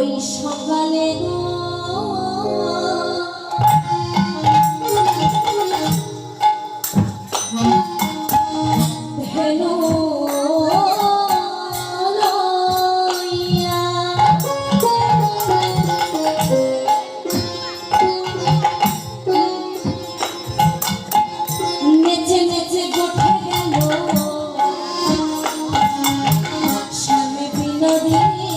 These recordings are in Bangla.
ওই সকালে গো ধেনু লইয়া নেচে নেচে গোঠে গেল স্বামী বিনোদিনী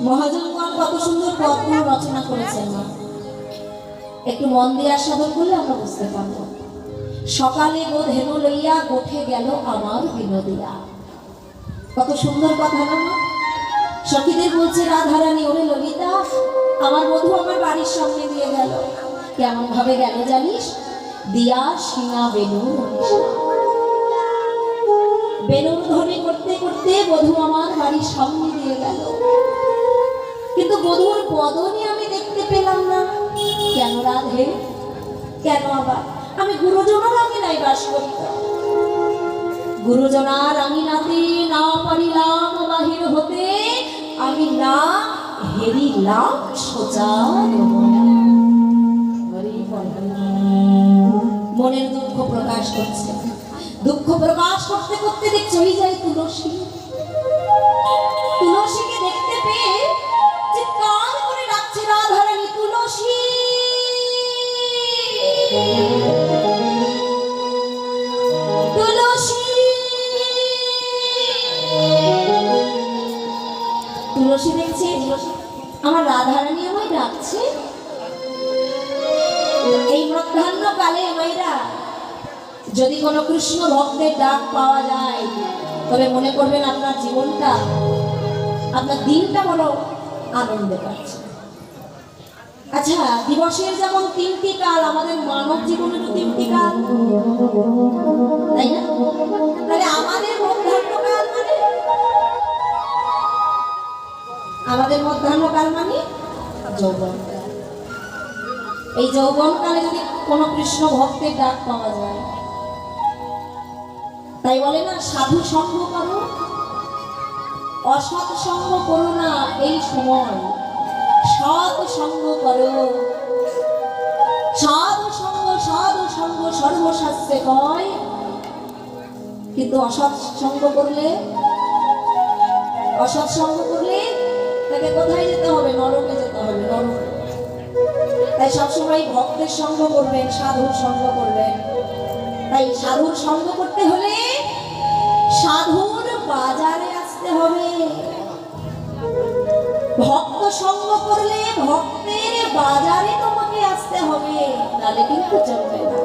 মহাজনগণ কত সুন্দর পদ্মগুলো রচনা করেছেন, একটু মন দিয়ে আস্বাদন করলে আমরা বুঝতে পারবো। সকালে গো ধেনু লইয়া গোঠে গেল আমার বিনোদিয়া, কত সুন্দর কথা না? সখীদের বলছে রাধারানী, ওরে ললিতা, আমার বধূ আমার বাড়ির সামনে দিয়ে গেল। কেমন ভাবে গেল জানিস? দিয়া শিঙা বেনুর বেনুর ধ্বনি করতে করতে বধূ আমার বাড়ির সামনে দিয়ে গেল, কিন্তু বধূর বদনে আমি দেখতে পেলাম না। কেন রাধে, কেন আবার? আমি গুরুজনার আঙিনায় বাস করিতাম, গুরুজনার আঙিনাতে না পারিলাম বাহির হতে, আমি না হেরিলাম সোজা। মনের দুঃখ প্রকাশ করছে, দুঃখ প্রকাশ করতে করতে দেখছি ওই যাই তুলসী। তুলসীকে দেখতে পেয়ে চিৎকার করে ডাকছে রাধারানী, তুলসী তুলসী। তুলসী দেখছে আমার রাধারানী আমায় ডাকছে। এই মধ্যাহ্নকালে মাইরা যদি কোনো কৃষ্ণ ভক্তের ডাক পাওয়া যায়, তবে মনে করবেন আপনার জীবনটা, আপনার দিনটা বড় আনন্দে কাটছে। আচ্ছা, দিবসের যেমন 3টি কাল, আমাদের মানব জীবনেরও 3টি কাল, তাই না? তাহলে আমাদের মধ্যাহ্নকাল মানে, আমাদের মধ্যাহ্নকাল মানে যৌবনকাল। এই যৌবনকালে যদি কোনো কৃষ্ণ ভক্তের ডাক পাওয়া যায়, তাই বলে না সাধু সঙ্গ করো, অসৎ সঙ্গ করো না, এই সময় সৎ সঙ্গ করো। সাধু সঙ্গ সর্বশাস্ত্রে কয়, কিন্তু অসৎ সঙ্গ করলে তাকে কোথায় যেতে হবে? নরকে যেতে হবে, নরকে। তাই সবসময় ভক্তের সঙ্গ করবেন, সাধুর সঙ্গ করবেন। তাই সাধুর সঙ্গ করতে হলে সাধুর বাজারে আসতে হবে। ভক্ত সঙ্গ করলে ভক্তের বাজারে তোমাকে আসতে হবে, নাহলে কিন্তু চলবে না।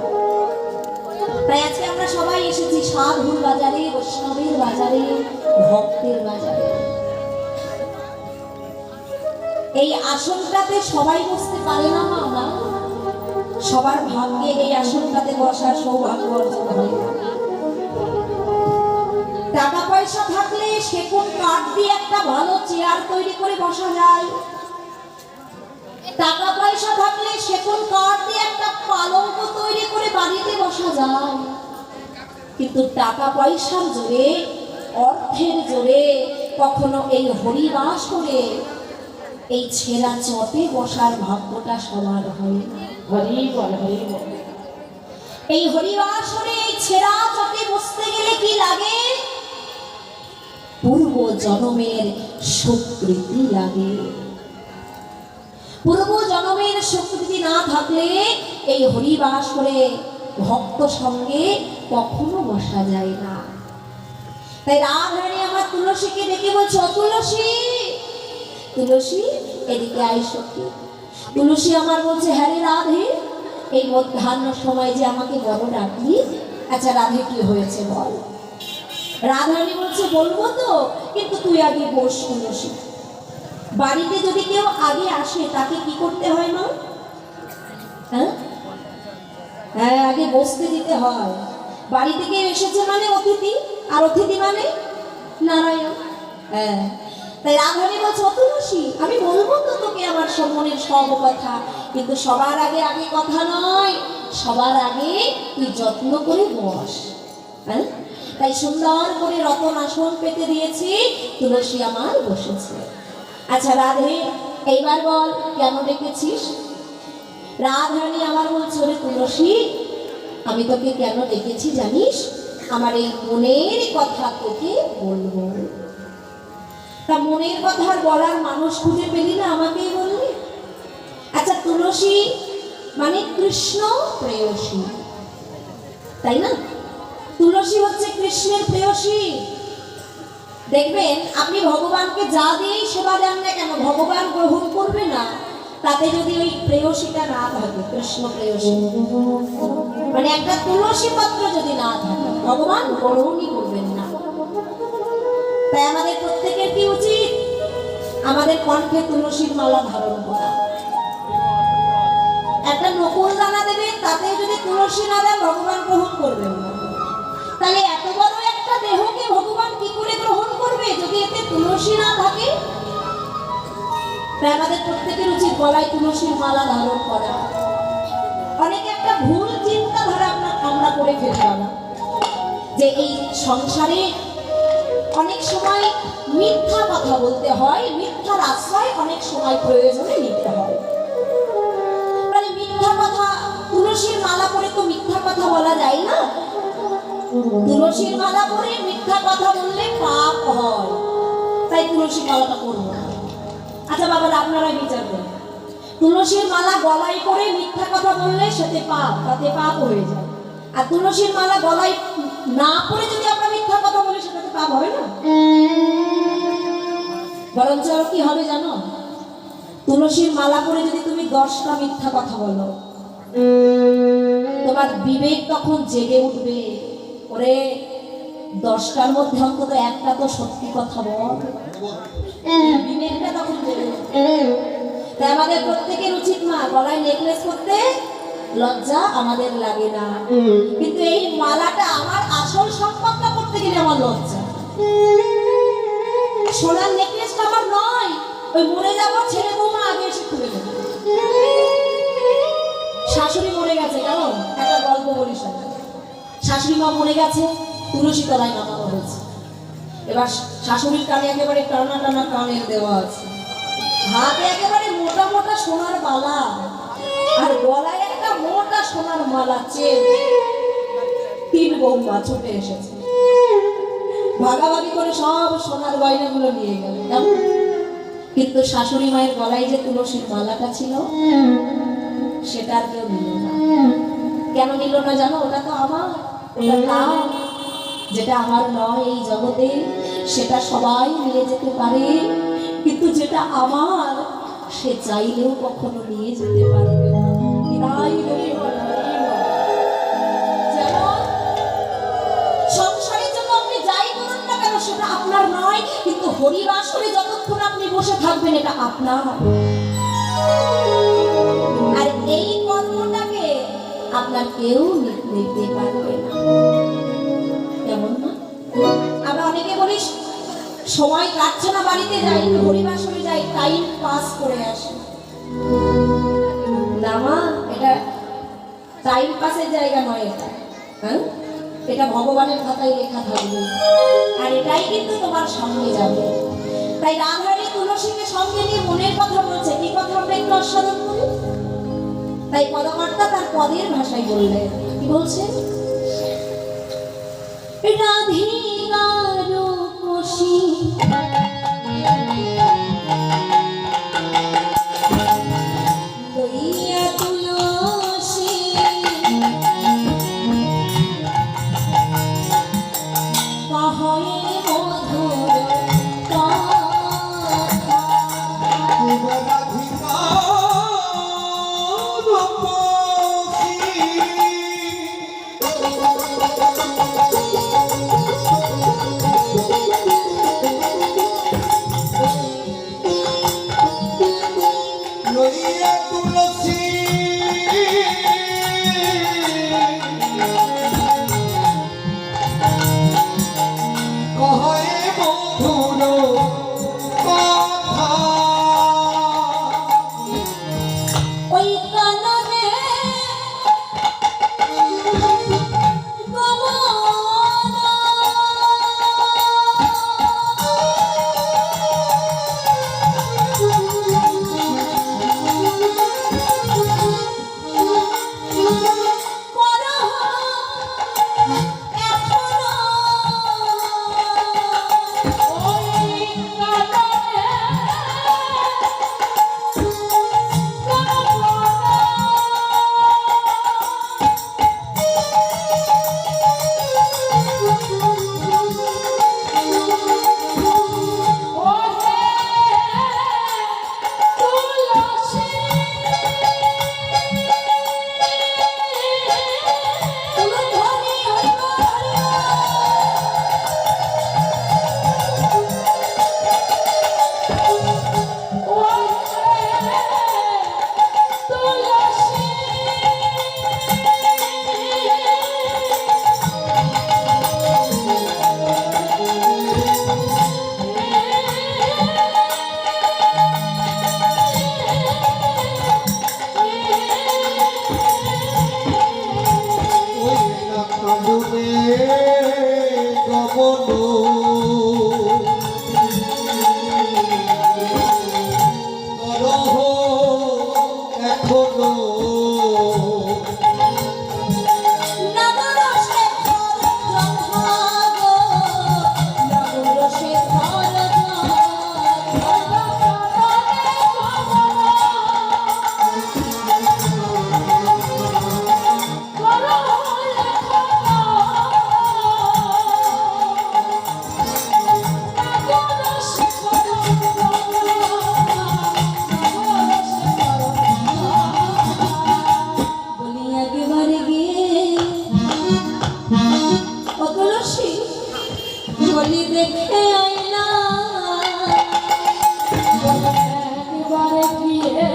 তাই আজকে আমরা সবাই এসেছি সাধুর বাজারে, বৈষ্ণবের বাজারে, ভক্তের বাজারে। এই আসনটাতে সবাই বসতে পারে না মা, সবার ভাগ্যে এই আসনটাতে বসার সৌভাগ্য অর্জন হয়। টাকা পয়সা থাকলে সেগুন কাঠ দিয়ে একটা ভালো চেয়ার তৈরি করে বসা যায়, টাকা পয়সা থাকলে সেগুন কাঠ দিয়ে একটা পালঙ্ক তৈরি করে বাড়িতে বসা যায়। কিন্তু টাকা পয়সার জোরে, অর্থের জোরে কখনো এই হরিবাস করে এই ছেঁড়া চটে বসার ভাগ্যটা সবার হয় না। এই হরিবাসরে এই ছেঁড়া চটে বসতে গেলে কি লাগে? পূর্ব জন্মের সুকৃতি লাগে। পূর্ব জন্মের সুকৃতি না থাকলে এই হরিবাসরে ভক্ত সঙ্গে কখনো বসা যায় না। তাই রাধারানী আমার তুলসীকে ডেকে বলছে, তুলসী তুলসী এদিকে আইসো। তুলসী আমার বলছে, হ্যাঁ রে রাধে, এই মধ্যাহ্ন সময় যে আমাকে বড় ডাকলি, আচ্ছা রাধে কি হয়েছে বল। রাধারানী বলছে, বলবো তো, কিন্তু তুই আগে বস। তুলসী, বাড়িতে যদি কেউ আগে আসে তাকে কি করতে হয় মা? হ্যাঁ, আগে বসতে দিতে হয়। বাড়ি থেকে এসেছে মানে অতিথি, আর অতিথি মানে নারায়ণ। হ্যাঁ, তাই রাধারানী বলছে, তুলসী আমি বলবো তো তোকে আমার মনের সব কথা, কিন্তু সবার আগে কথা নয়, সবার আগে তুই যত্ন করে বস। হ্যাঁ, তাই সুন্দর করে রতন আসন পেতে দিয়েছি, তুলসী আমার বসেছে। আচ্ছা রাধে, এইবার বল কেন ডেকেছিস? রাধারানী আমার বলছে, ওরে তুলসী, আমি তোকে কেন ডেকেছি জানিস? আমার এই মনের কথা তোকে বলবো। তা মনের কথা বলার মানুষ খুঁজে পেলি না, আমাকেই বললি। আচ্ছা, তুলসী মানে কৃষ্ণ প্রেয়সী, তাই না? তুলসী হচ্ছে কৃষ্ণের প্রেয়সী। দেখবেন আপনি ভগবানকে যা দিয়েই সেবা দেন না কেন, ভগবান গ্রহণ করবে না, তাতে যদি ওই প্রেয়সীটা না থাকে, কৃষ্ণ প্রেয়সী মানে একটা তুলসী পত্র যদি না থাকে, ভগবান গ্রহণই করবেন না। তাই আমাদের প্রত্যেকের কি উচিত? আমাদের কণ্ঠে তুলসীর মালা ধারণ করা। একটা নকুল দানা দেবে, তাতে যদি তুলসী না দেন ভগবান গ্রহণ করবেন না। তাহলে এত বড় একটা দেহকে ভগবান কি করে গ্রহণ করবে যদি এতে তুলসী না থাকে? তাই আমাদের প্রত্যেকের উচিত গলায় তুলসীর মালা ধারণ করা। অনেকে একটা ভুল চিন্তাধারা আমরা করে ফেললাম যে এই সংসারে অনেক সময় মিথ্যা কথা বলতে হয়, মিথ্যার আশ্রয় অনেক সময় প্রয়োজনে নিতে হয়। তাহলে মিথ্যা কথা, তুলসীর মালা পরে তো মিথ্যা কথা বলা যায় না। তুলসীর মালা পরে মিথ্যা কথা বললে পাপ হয়, তাই তুলসীর মালাটা করবো না। আচ্ছা বাবারা, আপনারা বিচার করেন, তুলসীর মালা গলায় পরে মিথ্যা কথা বললে সেতে পাপ, তাতে পাপ হয়ে যায়। আর তুলসীর মালা গলায় না পরে যদি আমরা মিথ্যা কথা বলি সেটাতে পাপ হবে না, বরঞ্চ কি হবে জানো? তুলসীর মালা পরে যদি তুমি 10টা মিথ্যা কথা বলো, তোমার বিবেক তখন জেগে উঠবে, ওরে 10টার মধ্যে অন্তত একটা তো সত্যি কথা বল। বিবেকটা তখন জেগে উঠবে। তাই আমাদের প্রত্যেকের উচিত না গলায় নেকলেস করতে লজ্জা আমাদের লাগে না, কিন্তু এই মালাটা আমার আসল সম্পদটা করতে গেলে আমার লজ্জা। সোনার নেকলেসটা আমার নয়, ওই মরে যাবো ছেলে বৌমা আগে এসে খুলে দেবে। শাশুড়ি মরে গেছে, কেমন একটা গল্প বলি শোনো। শাশুড়ি মা মরে গেছে, তুলসী তলায় নামানো হয়েছে। এবার শাশুড়ির কানে একেবারে টানা টানা কানের দেওয়া আছে, হাতে একেবারে মোটা মোটা সোনার বালা, আর গলায় একটা মোটা সোনার মালা। চেন 3 বৌমা ছুটে এসেছে, ভাগাভাগি করে সব সোনার গয়নাগুলো নিয়ে গেল। কিন্তু শাশুড়ি মায়ের গলায় যে তুলসীর মালাটা ছিল সেটা আর কেউ নিল না। কেন নিল না জানো? ওটা তো আমার, ওটা তার। যেটা আমার নয় এই জগতে সেটা সবাই নিয়ে যেতে পারে, কিন্তু যেটা আমার সে চাইলেও কখনো নিয়ে যেতে পারবে না। যেমন সংসারের জন্য আপনি যাই করুন না কেন সেটা আপনার নয়, কিন্তু হরিবাসরে যতক্ষণ আপনি বসে থাকবেন এটা আপনার। আর এই কর্মটাকে আপনার কেউ নিতে পারবে না, কেমন না? আমরা অনেকে বলি সময় কাটছে না, বাড়িতে যাই, হরিবাসরে যাই, টাইম পাস করে আসি। না মা, এটা টাইম পাসের জায়গা নয়, এটা হ্যাঁ, এটা ভগবানের খাতায় লেখা থাকবে, আর এটাই কিন্তু তোমার সঙ্গে যাবে। তাই রাধারানী তুলসীকে সঙ্গে নিয়ে মনের কথা বলছে। কি কথা আমরা একটু আস্বাদন করি। তাই পদকর্তা তার পদের ভাষায় বললেন, কি বলছে? রাধিকার কোশি লইয়া তুলসী কহয়ে মধুর দেখে আইনা একবারে গিয়ে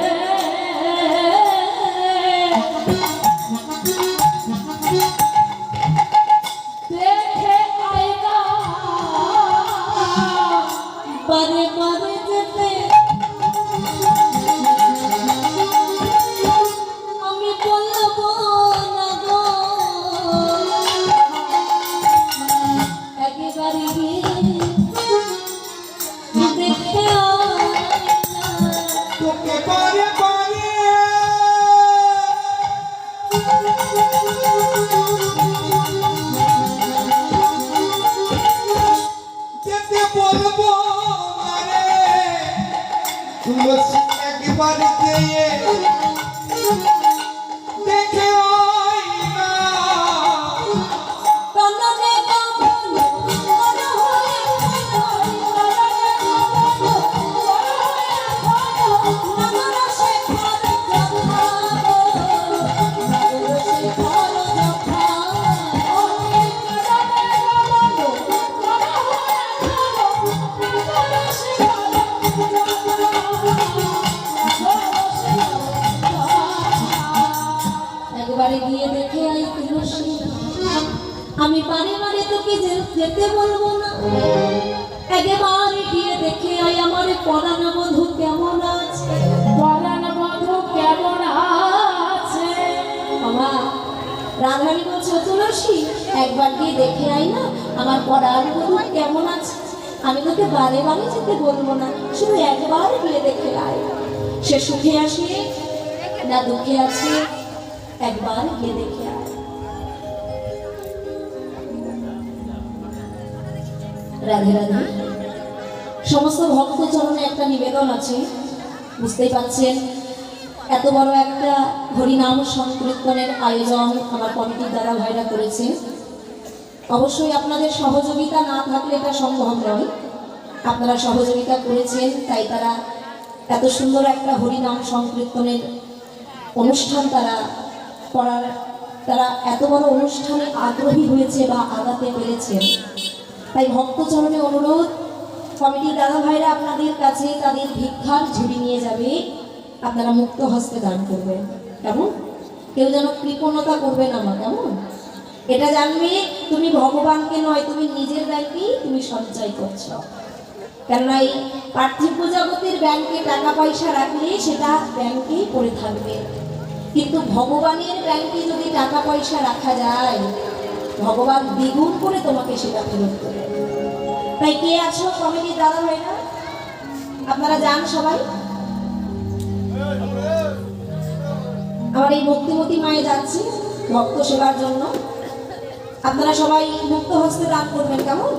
দেখে আইনা বারে বারে যেতে আমি বলবো না গো একেবারে গিয়ে দেখে তোকে বারে বারে যেতে বলবো না রে তুলসী একবার গিয়ে দেখে আয় না কাননে কামন মন হয়ে নগর সে ঘর যথা নগর সে ঘর যথা ওই কাননে কামন মন হয়ে নগর সে ঘর একবারে গিয়ে দেখে আই তুলসী আমি বারে বারে তোকে যেতে বলবো না একবারে গিয়ে দেখে আই আমার পরাণ বধূ কেমন আছে পরাণ বধূ কেমন আছে বাবা রাধারানী বলছে তুলসী একবার গিয়ে দেখে আই না আমার পরাণ বধূ কেমন আছে আমি তোকে বারে বারে যেতে বলবো না শুধু একবার গিয়ে দেখে আয় সে সুখে আসে না দুঃখে আছে একবার গিয়ে দেখে আয় রাধে রাধে সমস্ত ভক্ত চরণে একটা নিবেদন আছে বুঝতেই পারছেন এত বড় একটা হরিনাম সংকীর্তনের আয়োজন আমার কমিটির দ্বারা ভাইরা করেছে অবশ্যই আপনাদের সহযোগিতা না থাকলে এটা সম্ভব নয় আপনারা সহযোগিতা করেছেন তাই তারা এত সুন্দর একটা হরিনাম সংকীর্তনের অনুষ্ঠান তারা করার তারা এত বড় অনুষ্ঠানে আগ্রহী হয়েছে বা আগাতে পেরেছেন তাই ভক্তচরণে অনুরোধ কমিটির দাদা ভাইরা আপনাদের কাছে তাদের ভিক্ষার ঝুড়ি নিয়ে যাবে আপনারা মুক্ত হস্তে দান করবেন কেমন কেউ যেন কৃপণতা করবেন আমার কেমন এটা জানবে তুমি ভগবানকে নয় তুমি নিজের ব্যাংকেই তুমি সঞ্চয় করছো কেননা এই পার্থিব জগতের ব্যাংকে টাকা পয়সা রাখলে সেটা ব্যাংকেই পড়ে থাকবে কিন্তু ভগবানের ব্যাংকে যদি টাকা পয়সা রাখা যায় ভগবান দ্বিগুণ করে তোমাকে সেটা ফেরত দেবে তাই কে আছো কমিটির দাদা ভাইরা আপনারা যান সবাই আমার এই ভক্তিমতী মায়ে যাচ্ছি ভক্ত সেবার জন্য আপনারা সবাই মুক্ত হস্তে দান করবেন কেমন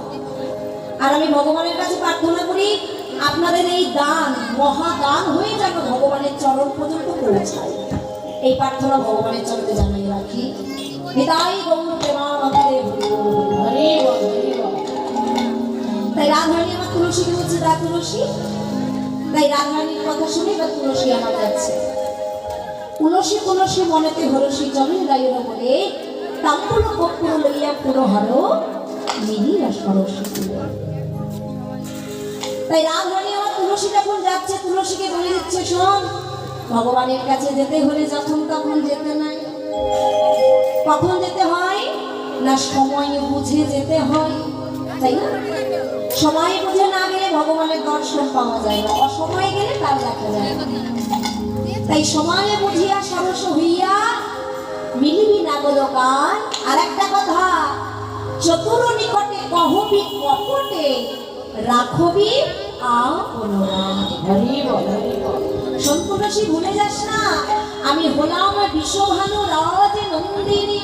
আর আমি ভগবানের কাছে প্রার্থনা করি আপনাদের এই দান মহাদান হয়ে যেন ভগবানের চরণ পর্যন্ত পৌঁছায় এই প্রার্থনা ভগবানের চরণে জানাই রাখি বিদায় গৌর প্রেমানন্দে হরি বল হরি বল তাই রাধারানী আমার তুলসীকে বলছে দা তুলসী তাই রাধারানীর কথা শুনে বা তুলসী আমার যাচ্ছে তুলসী তুলসী মনেতে হরসী চলে রাইল বলে তাম্পুল কপুর লইয়া পুরো হরো মিহিরা সরস্বী তুলে তাই রাধারানী আমার তুলসী যখন যাচ্ছে তুলসীকে বলে দিচ্ছে শোন ভগবানের কাছে যেতে হলে যখন তখন যেতে নাই কখন যেতে হয় না সময় বুঝে যেতে হয় তাই না সময় বুঝে না গেলে ভগবানের দর্শন পাওয়া যায় না অসময়ে গেলে তার দেখা যায় না তাই সময়ে বুঝিয়া সরস হইয়া মিলিবি না গোলকার আর একটা কথা চতুর নিকটে কহবি কপটে রাখবি সন্তোষী ভুলে যাস না আমি হলাম বিশ্বভানু রাজ নন্দিনী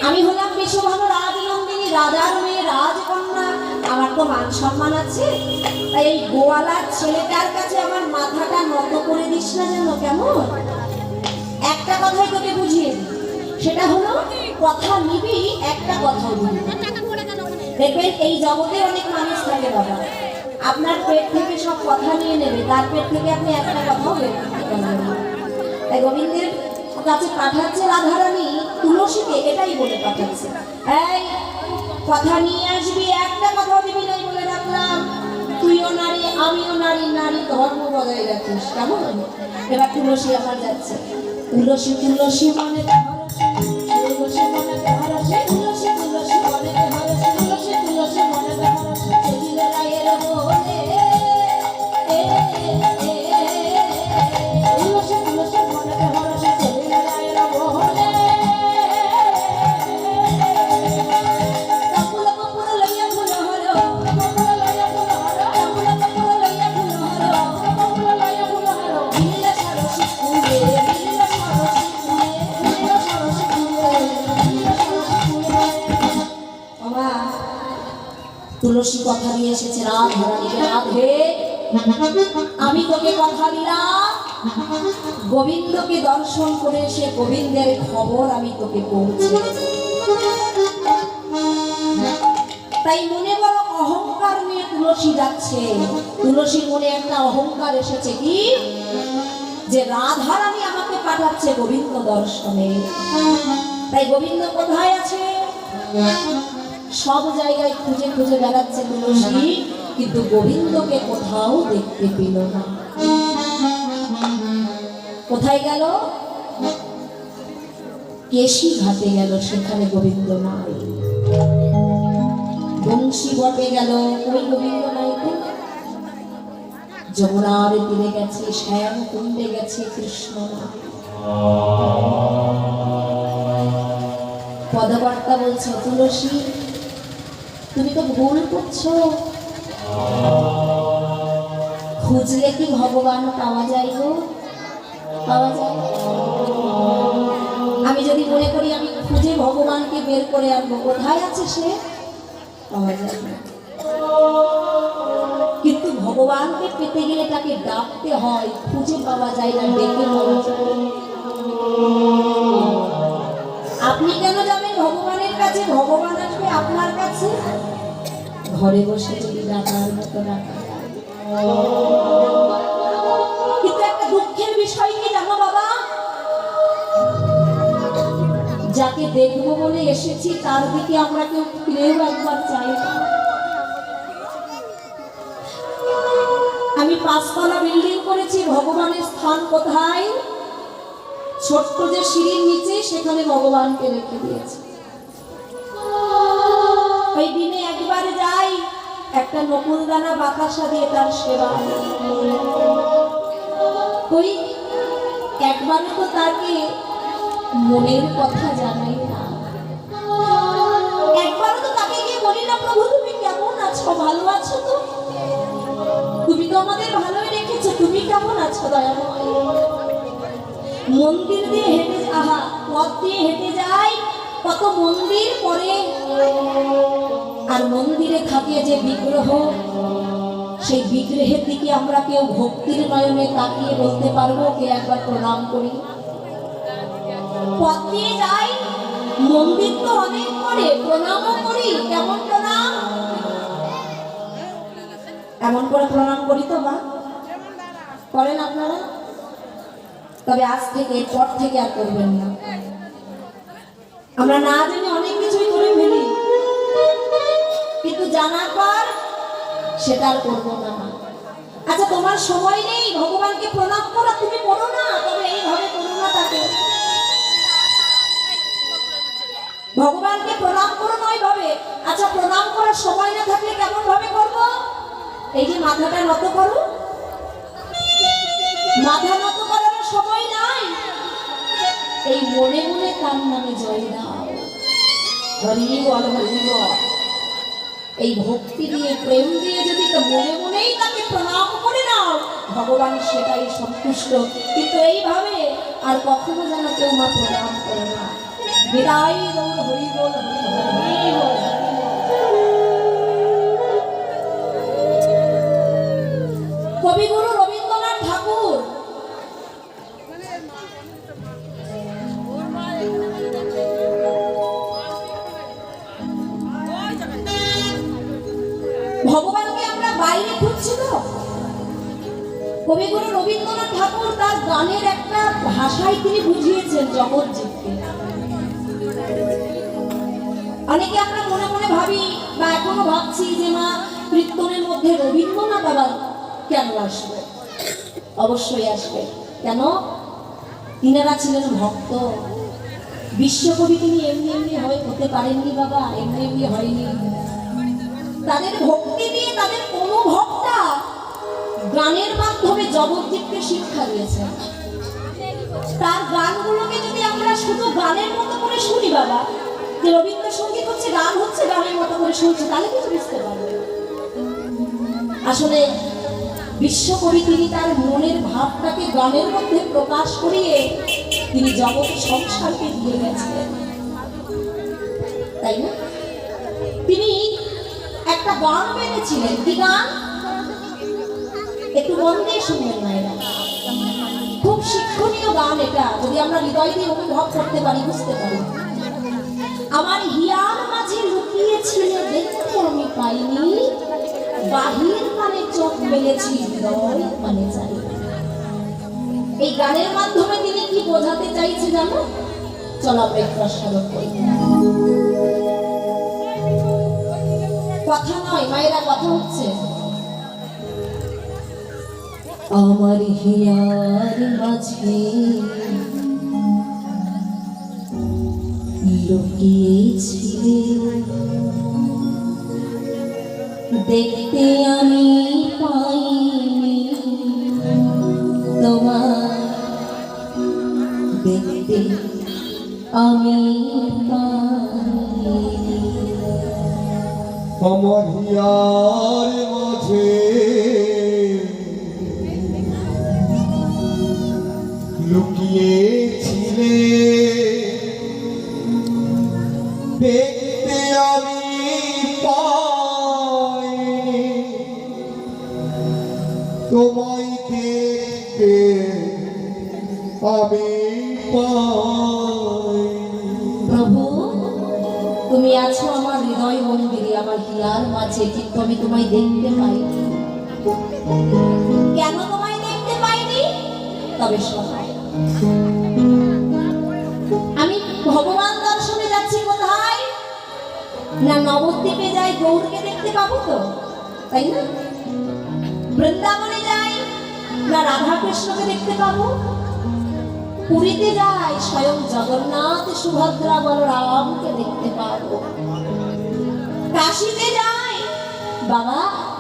আমি হলাম বিশ্বভানু রাজ নন্দিনী রাজার মেয়ে রাজকন্যা আমার তো মান সম্মান আছে তাই এই গোয়ালার ছেলেটার কাছে আমার মাথাটা নত করে দিস না যেন কেমন একটা কথাই তোকে বুঝিয়ে সেটা হলো কথা নিবি একটা কথাও দিবি দেখবেন এই জগতে অনেক মানুষ থাকে বাবা আপনার পেট থেকে সব কথা নিয়ে নেবে তার পেট থেকে আপনি একটা কথাও বের করতে পারবেন না তাই গোবিন্দের কাছে পাঠাচ্ছে রাধারানী তুলসীকে, এটাই বলে পাঠাচ্ছে, এই কথা নিয়ে আসবি, একটা কথা দিবি নাই বলে রাখলাম, তুইও নারী আমিও নারী, নারী ধর্ম বজায় রাখিস, কেমন? এবার তুলসী আমার যাচ্ছে, তুলসী তুলসী মনে তুলসী মনে হরসে, তুলসী তুলসী মনে হরসে, তুলসী তুলসী মনে হরসে, চলিল রায়ের বনে, তুলসী তুলসী মনে হরসে, চলিল রায়ের বনে, কপুল কপুল লইয়া ফুল হর, কপুল লইয়া ফুল হর, কপুল কপুল লইয়া ফুল হর, কপুল লইয়া ফুল হর, নীল সরসী ফুলে, নীল সরসী ফুলে, নীল সরসী ফুলে, নীল সরসী ফুলে। বাবা তুলসী কথা দিয়ে এসেছে রাধারানীকে, রাধে আমি তোকে কথা দিলাম, গোবিন্দকে দর্শন করে এসে গোবিন্দের খবর আমি তোকে পৌঁছে দেব। তাই মনে বড় অহংকার নিয়ে তুলসী যাচ্ছে, তুলসীর মনে একটা অহংকার এসেছে কি, যে রাধারানী আমাকে পাঠাচ্ছে গোবিন্দ দর্শনে। তাই গোবিন্দ কোথায় আছে? সব জায়গায় খুঁজে খুঁজে বেড়াচ্ছে তুলসী, কিন্তু গোবিন্দকে কোথাও দেখতে পেল না। কোথায় গেল? কেশি ঘাটে গেল, সেখানে গোবিন্দ নাই। বংশী বটে গেল, ওই গোবিন্দ নাই। যমুনার তীরে গেছে, শ্যাম কুণ্ডে গেছে, কৃষ্ণ নাই। পদবার্তা বলছে, তুলসী তুমি তো ভুল করছো, খুঁজলে কি ভগবান পাওয়া যায় গো? পাওয়া যায়? আমি যদি মনে করি আমি খুঁজে ভগবানকে বের করে আনবো, কোথায় আছে সে? পাওয়া যায় না। কিন্তু ভগবানকে পেতে গেলে তাকে ডাকতে হয়, খুঁজে পাওয়া যায় না, ডেকে পাওয়া যায়। আপনি কেন যাবেন ভগবানের কাছে? ভগবান আসবে আপনার কাছে। ঘরে বসে যদি ডাকার মতো ডাকা যায়। কিন্তু একটা দুঃখের বিষয় কি জানো বাবা, যাকে দেখবো বলে এসেছি তার দিকে আমরা কেউ ফিরেও একবার চাই না। আমি 5 তলা বিল্ডিং করেছি, ভগবানের স্থান কোথায়? ছোট্ট যে সিঁড়ির নিচে, সেখানে ভগবানকে রেখে দিয়েছি। ওই দিনে একবার যাই, একটা নকুলদানা বাতাসা দিয়ে তার সেবা, ওই একবারও তো তাকে মনের কথা জানাই না, একবারও তো তাকে গিয়ে বলি না, প্রভু তুমি কেমন আছো, ভালো আছো তো? তুমি তো আমাদের ভালোই রেখেছো, তুমি কেমন আছো দয়াময়? মন্দির দিয়ে হেঁটে, আহা পথ দিয়ে হেঁটে যাই, কত মন্দির পরে, আর মন্দিরে থাকে যে বিগ্রহ, সেই বিগ্রহের দিকে আমরা কেউ ভক্তির নয়নে তাকিয়ে বলতে পারবো কে একবার প্রণাম করি? পথ দিয়ে যাই, মন্দির তো অনেক পরে, প্রণামও করি। কেমন প্রণাম? এমন করে প্রণাম করি তো মা? করেন আপনারা? তবে আজ থেকে, এরপর থেকে আর করবেন না। আমরা না জেনে অনেক কিছুই করে ফেলি, কিন্তু জানার পর সেটা আর করবো না। আচ্ছা তোমার সময় নেই ভগবানকে প্রণাম করা, তুমি করো না, তবে এইভাবে করো না তাকে। ভগবানকে প্রণাম করো নয় ভাবে। আচ্ছা প্রণাম করার সময় না থাকলে কেমন ভাবে করবো? এই যে মাথাটা নত করো, মাথা নত করার সময় নাই, এই মনে মনে তার নামে জয় দাও, হরি বল হরি বল। এই ভক্তি দিয়ে, প্রেম দিয়ে যদি তো মনে মনেই তাকে প্রণাম করে নাও, ভগবান সেটাই সন্তুষ্ট। কিন্তু এইভাবে আর কখনো যেন কেউ মা প্রণাম করে না। বিদায় গৌর হরি বল হরি বল হরি বল। কবিগুরু রবীন্দ্রনাথ ঠাকুর ভগবানকে আমরা বাইরে খুঁজছি তো, কবিগুরু রবীন্দ্রনাথ ঠাকুর তার গানের একটা ভাষায় তিনি বুঝিয়েছেন জগৎজীবকে। অনেকে আমরা মনে মনে ভাবি বা এখনো ভাবছি যে মা কীর্তনের মধ্যে রবীন্দ্রনাথ আবার কেন আসবে? অবশ্যই আসবে। কেন? তিনারা ছিলেন ভক্ত। বিশ্বকবি তিনি এমনি এমনি হতে পারেননি বাবা, এমনি এমনি হয়নি। তাদের ভক্তি দিয়ে তাদের অনুভবটা গানের মাধ্যমে জগৎজীবকে শিক্ষা দিয়েছে। তার গানগুলোকে যদি আমরা শুধু গানের মতো করে শুনি বাবা, যে রবীন্দ্রসঙ্গীত হচ্ছে গান, হচ্ছে গানের মতো করে শুনছি, তাহলে কিছু বুঝতে পারবে। আসলে বিশ্বকবি তিনি তার মনের ভাবটাকে গানের মধ্যে প্রকাশ করিয়ে তিনি জগৎ সংসারকে দিয়ে গেছিলেন, তাই না? তিনি একটা গান বেঁধেছিলেন। কি গান? একটু মন দিয়ে শুনবেন মায়েরা, খুব শিক্ষণীয় গান এটা। যদি আমরা হৃদয় দিয়ে অনুভব করতে পারি, বুঝতে পারি। আমার হিয়ার মাঝে লুকিয়েছিল দেখতে আমি পাইনি, বাহির মানে চোখ মেলেছি হৃদয় মানে চাই। এই গানের মাধ্যমে তিনি কি বোঝাতে চাইছে জানো? চলো আমরা একটু আস্বাদন করি। কথা নয় মায়েরা, কথা হচ্ছে। আমার হিয়ার মাঝে লুকিয়েছিলে দেখতে আমি পাইনি, তোমার দেখতে আমি পাইনি। আমার হিয়ার মাঝে লুকিয়েছিলে দেখতে আমি পাইনি, তোমায় দেখতে আমি পাইনি। প্রভু, তুমি আছো আমার হৃদয় মন্দিরে, আমার হিয়ার মাঝে, কিন্তু আমি তোমায় দেখতে পাইনি। কেন তোমায় দেখতে পাইনি? তবে শোনো, আমি ভগবান দর্শনে যাচ্ছি কোথায়? না নবদ্বীপে যাই, গৌরকে দেখতে পাবো তো, তাই না? বৃন্দাবনে যাই, না রাধা কৃষ্ণকে দেখতে পাবো। পুরীতে যাই, স্বয়ং জগন্নাথ সুভদ্রা বলরামকে দেখতে পাবো। কাশীতে যাই, বাবা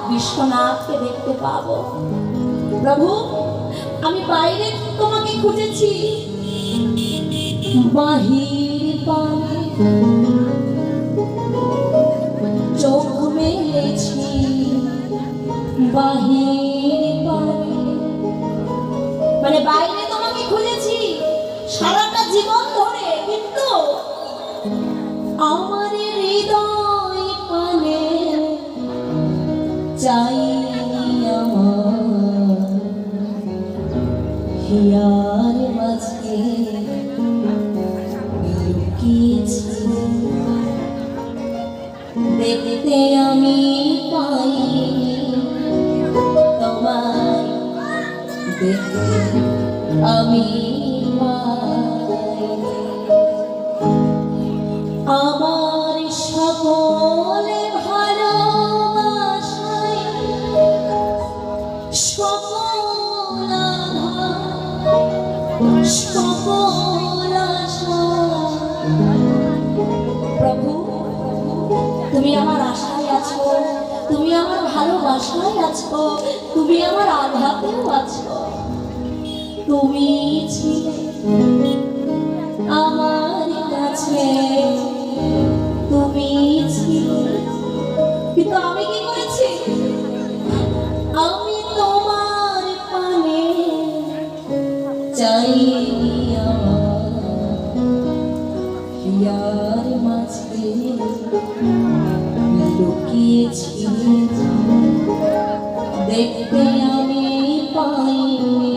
বিশ্বনাথকে দেখতে পাবো। প্রভু, আমি বাইরে তোমাকে খুঁজেছি, বাহির পানে চোখ মেলেছি, বাহির পানে মানে বাইরে তোমাকে খুঁজেছি সারাটা জীবন ধরে, কিন্তু আমার হৃদয় পানে চাই আমার হিয়ার মাঝে লুকিয়েছি দেখতে আমি পাইনি, তোমায় দেখতে আমি পাইনি। আমার সকলে ভালোবাসায় সকল আশা। প্রভু, তুমি আমার আশায় আছো, তুমি আমার ভালোবাসায় আছো, তুমি আমার আঘাতেও আছো। তুমি ছিলে আমার কাছে, তুমি ছিলে, কিন্তু আমি কি করেছি? আমি তোমার পানে চাই আমার হিয়ার মাঝে লুকিয়েছি দেখতে আমি পাইনি,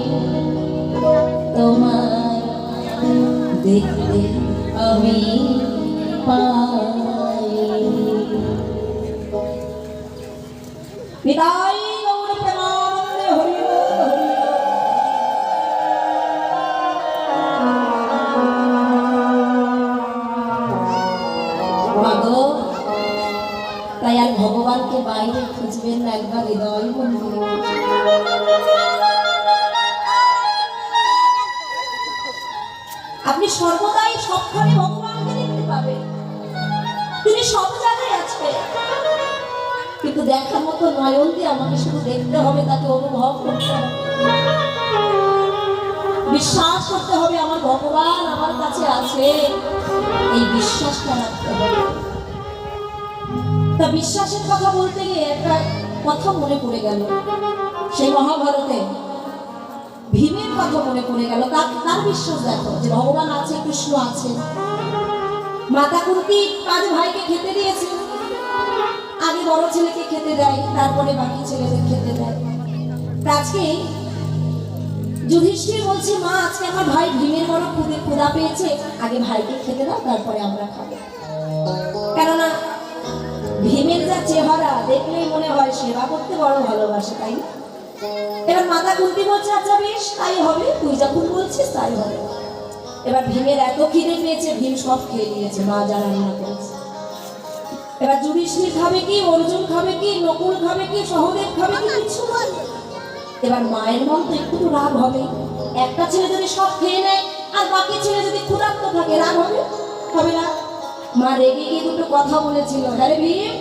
তোমায় দেখতে আমি পাইনি। বিদায় গৌর প্রেমানন্দে হরি বল, হরি বল। ভগবানকে বাইরে খুঁজবেন না, একবার হৃদয় মন্দিরে। আপনি সর্বদাই সবখানে ভগবানকে দেখতে পাবেন, তিনি সব জায়গায় আছে, কিন্তু দেখার মতো নয়ন দিয়ে আমাকে শুধু দেখতে হবে, তাকে অনুভব করতে হবে, বিশ্বাস করতে হবে আমার ভগবান আমার কাছে আছে, এই বিশ্বাসটা রাখতে হবে। তা বিশ্বাসের কথা বলতে গিয়ে একটা কথা মনে পড়ে গেল, সেই মহাভারতে ভীমের কথা মনে পড়ে গেল। তার বিশ্বাস দেখো যে ভগবান আছে, কৃষ্ণ আছে। মাতা কুন্তি 5 ভাইকে খেতে দিয়েছে, আগে বড় ছেলেকে খেতে দেয়, তারপরে বাকি ছেলেদের খেতে দেয়। আজকে যুধিষ্ঠির বলছে, মা আজকে আমার ভাই ভীমের বড় ক্ষুধা পেয়েছে, আগে ভাইকে খেতে দাও, তারপরে আমরা খাবো। কেননা ভীমের যা চেহারা দেখলেই মনে হয় সেবা করতে বড় ভালোবাসে, তাই না? এবার মাতা কুন্তি বলছে, আচ্ছা বেশ তাই হবে, তুই যখন বলছিস তাই হবে। এবার ভীমের এত খিদে পেয়েছে, ভীম সব খেয়ে নিয়েছে, মা যা রান্না করেছে। এবার যুধিষ্ঠির খাবে কি, অর্জুন খাবে কি, নকুল খাবে কি, সহদেব খাবে কি, কিছু নয়। এবার মায়ের মন তো একটু রাগ হবে, একটা ছেলে যদি সব খেয়ে নেয় আর বাকি ছেলে যদি ক্ষুধার্ত থাকে, রাগ হবে? হবে না? মা রেগে গিয়ে দুটো কথা বলেছিল, আরে ভীম,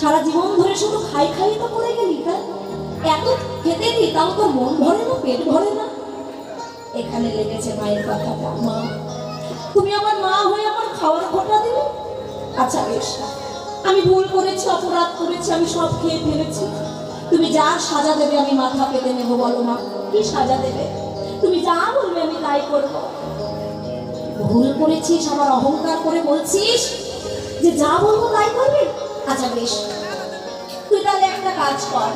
সারা জীবন ধরে শুধু খাই খাই তো করে গেলি, তাই এত খেতে দি, তাও তোর মন ভরে না, পেট ভরে না। এখানে লেগেছে মায়ের কথাটা, মা তুমি আমার মা হয়ে আমার খাওয়ার খোটা দিলে। আচ্ছা বেশ, আমি ভুল করেছি, অপরাধ করেছি, আমি সব খেয়ে ফেলেছি, তুমি যা সাজা দেবে আমি মাথা পেতে নেবো। বলো মা, কি সাজা দেবে? তুমি যা বলবে আমি তাই করবো। ভুল করেছিস, আমার অহংকার করে বলছিস যে যা বলবো তাই করবি? আচ্ছা বেশ, তুই তাহলে একটা কাজ কর,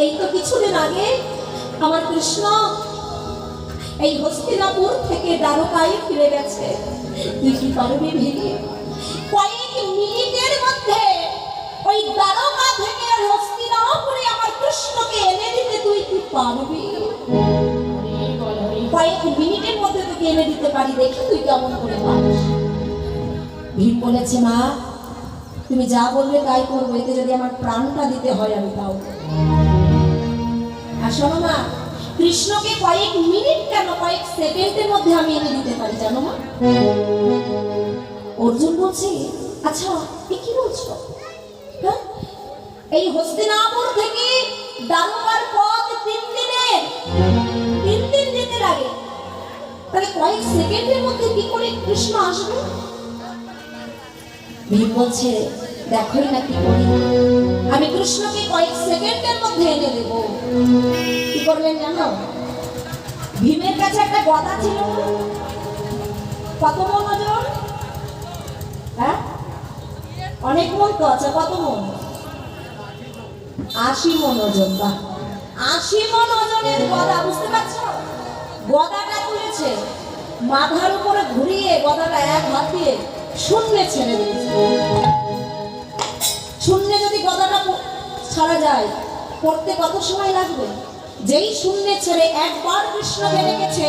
এই তো কিছুদিন আগে আমার কৃষ্ণ এই হস্তিনাপুর থেকে দ্বারকায় ফিরে গেছে, তুই কি পারবি ভেবে কয়েক মিনিটের মধ্যে ওই দ্বারকা থেকে হস্তিনাপুরে আমার কৃষ্ণকে এনে দিতে? তুই কি পারবি? কয়েক মিনিটের মধ্যে তোকে এনে দিতে পারি, দেখি তুই কেমন করে পারিস। ভীম বলেছে, মা তুমি যা বলবে তাই করবো, এতে যদি আমার প্রাণটা দিতে হয় আমি তাও। আর শোনো মা, কৃষ্ণকে কয়েক মিনিট কেন, কয়েক সেকেন্ডের মধ্যে আমি এনে দিতে পারি, জানো মা? অর্জুন বলছে, আচ্ছা এ কি বলছো? হ্যাঁ, এই হস্তিনাপুর থেকে দ্বারকার পথ 3 দিন যেতে লাগে, তাহলে কয়েক সেকেন্ডের মধ্যে কি করে কৃষ্ণ আসবে? ভীম বলছে, দেখোই না কি করি, আমি কৃষ্ণকে কয়েক সেকেন্ডের মধ্যে এনে দেব। কি করলেন জানো? ভীমের কাছে একটা গদা ছিল, কত মন ওজন? হ্যাঁ, অনেক মন তো আছে, কত মন? 80 মন ওজন। বা 80 মন ওজনের গদা, বুঝতে পারছো? গদাটা তুলেছে, মাথার উপরে ঘুরিয়ে গদাটা এক হাত দিয়ে শূন্যে ছেড়ে দিয়েছে। শূন্যে যদি গদাটা ছাড়া যায়, পড়তে কত সময় লাগবে? যেই শূন্যে ছেড়ে একবার কৃষ্ণকে ডেকেছে,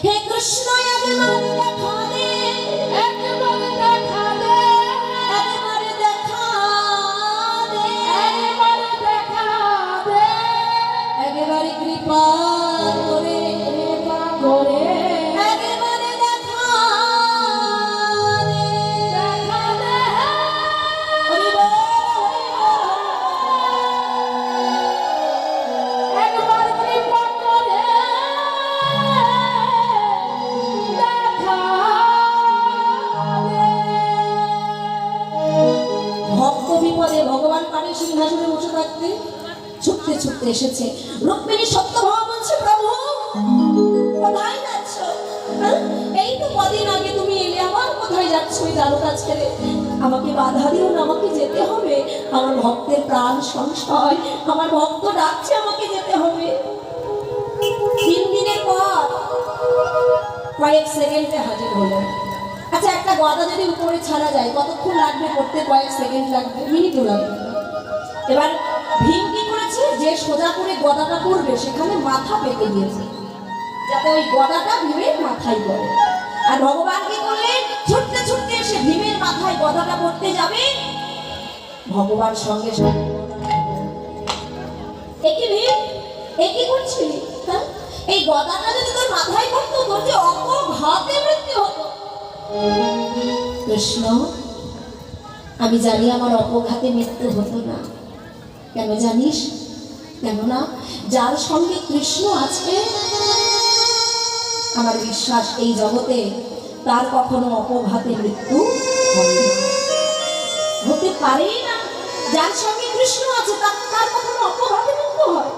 হে কৃষ্ণ একবার দেখা দে, একবার দেখা দে, একবার দেখা দে, একবার দেখা দে, একবার কৃপা করে, কৃপা করে একবার দেখা দে, দেখা দে। হরি বল, একবার কৃপা করে দেখা দে। ভক্ত বিপদে ভগবান পানি সিংহাসনে বসে থাকতে ছুটতে ছুটতে এসেছে। রুক্মিণী সত্যভামা বলছে, প্রভু কোথায় যাচ্ছ? এই তো কদিন আগে তুমি এলে, আবার কোথায় যাচ্ছ ওই দ্বারকা ছেড়ে? আমাকে বাধা দিও না, আমাকে যেতে হবে, আমার ভক্তের প্রাণ সংশয়, আমার ভক্ত ডাকছে, আমাকে যেতে হবে। 3 দিনের পর কয়েক সেকেন্ডে হাজির হলো। আচ্ছা, একটা গদা যদি উপরে ছাড়া যায় কতক্ষণ লাগবে পড়তে? কয়েক সেকেন্ড লাগবে, মিনিটও লাগবে। এবার ভীম কি করেছে, যে সোজা করে গদাটা পড়বে সেখানে মাথা পেতে দিয়েছে, যাতে ওই গদাটা ভীমের মাথায় পড়ে। আর ভগবান কি করলেন, ছুটতে ছুটতে এসে ভীমের মাথায় গদাটা পড়তে যাবে, ভগবান সঙ্গে সঙ্গে একই ভীম, একই করছিলি, হ্যাঁ? এই গদাটা যদি তোর মাথায় পড়তো তোর যে অপঘাতে মৃত্যু হতো। কৃষ্ণ, আমি জানি আমার অপঘাতে মৃত্যু হতো না। কেন জানিস? কেননা যার সঙ্গে কৃষ্ণ আছে আমার বিশ্বাস এই জগতে তার কখনো অপঘাতে মৃত্যু হয় না, হতে পারেই না। যার সঙ্গে কৃষ্ণ আছে তার কখনো অপঘাতে মৃত্যু হয়?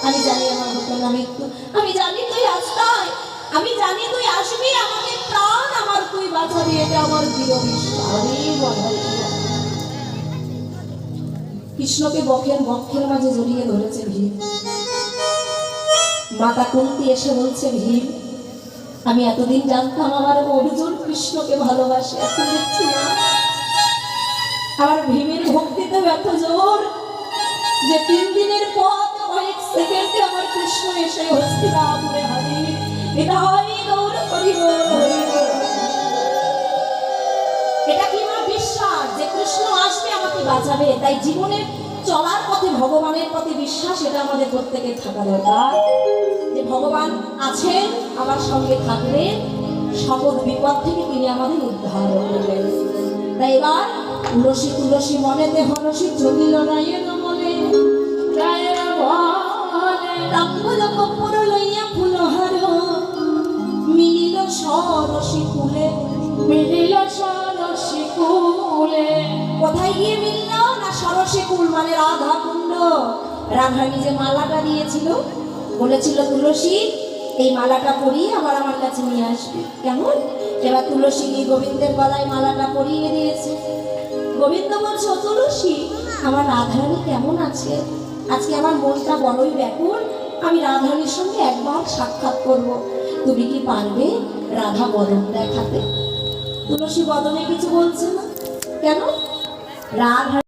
আমি জানি আমার হতো না মৃত্যু, আমি জানি তুই আসতাই, আমি জানি তুই আসবি, আমাকে প্রাণ আমার তুই বাঁচাবি, এটা আমার দৃঢ় বিশ্বাস। কৃষ্ণকে বক্ষের মাঝে জড়িয়ে ধরেছে ভীম। মাতা কুন্তি এসে বলছে, ভীম, আমি এতদিন জানতাম আমার অর্জুন কৃষ্ণকে ভালোবাসে, এখন দেখছি না। আমার ভীমের ভক্তিতে এত জোর যে 3 দিনের পথ কয়েক সেকেন্ডে আমার কৃষ্ণ এসে হস্তিনাপুরে হাজির। এটা হয় গৌর হরি বল, হরি বল। এটা কি আমার বিশ্বাস যে কৃষ্ণ আসবে আমাকে বাঁচাবে। তাই জীবনের চলার পথে ভগবানের প্রতি বিশ্বাস এটা আমাদের প্রত্যেকের থাকা দরকার, যে ভগবান আছেন, আমার সঙ্গে থাকবেন, সকল বিপদ থেকে তিনি আমাদের উদ্ধার করবেন। তাই এবার তুলসী তুলসী মনেতে হরসী চলিল রায়ের মনে, রায়ের বলে তাম্বুল কর্পূর লইয়া ফুলহার মিলিল সরসী কুলে, মিলিল সরসী কুলে। কোথায় গিয়ে মিলল না? সরসী কুল মানে রাধা কুণ্ড। রাধা নিজে মালাটা দিয়েছিল, বলেছিল তুলসী এই মালাটা পরিয়ে আমার কাছে নিয়ে আসবি। কেমন? এবার তুলসী গোবিন্দের গলায় মালাটা পরিয়ে দিয়েছে। গোবিন্দ বলছে, ও তুলসী, আমার রাধারানী কেমন আছে? আজকে আমার মনটা বড়ই ব্যাকুল, আমি রাধারানীর সঙ্গে একবার সাক্ষাৎ করব, তুমি কি পারবে রাধা বদন দেখাতে? তুলসী বদনে কিছু বলছে না। কেন? রাধা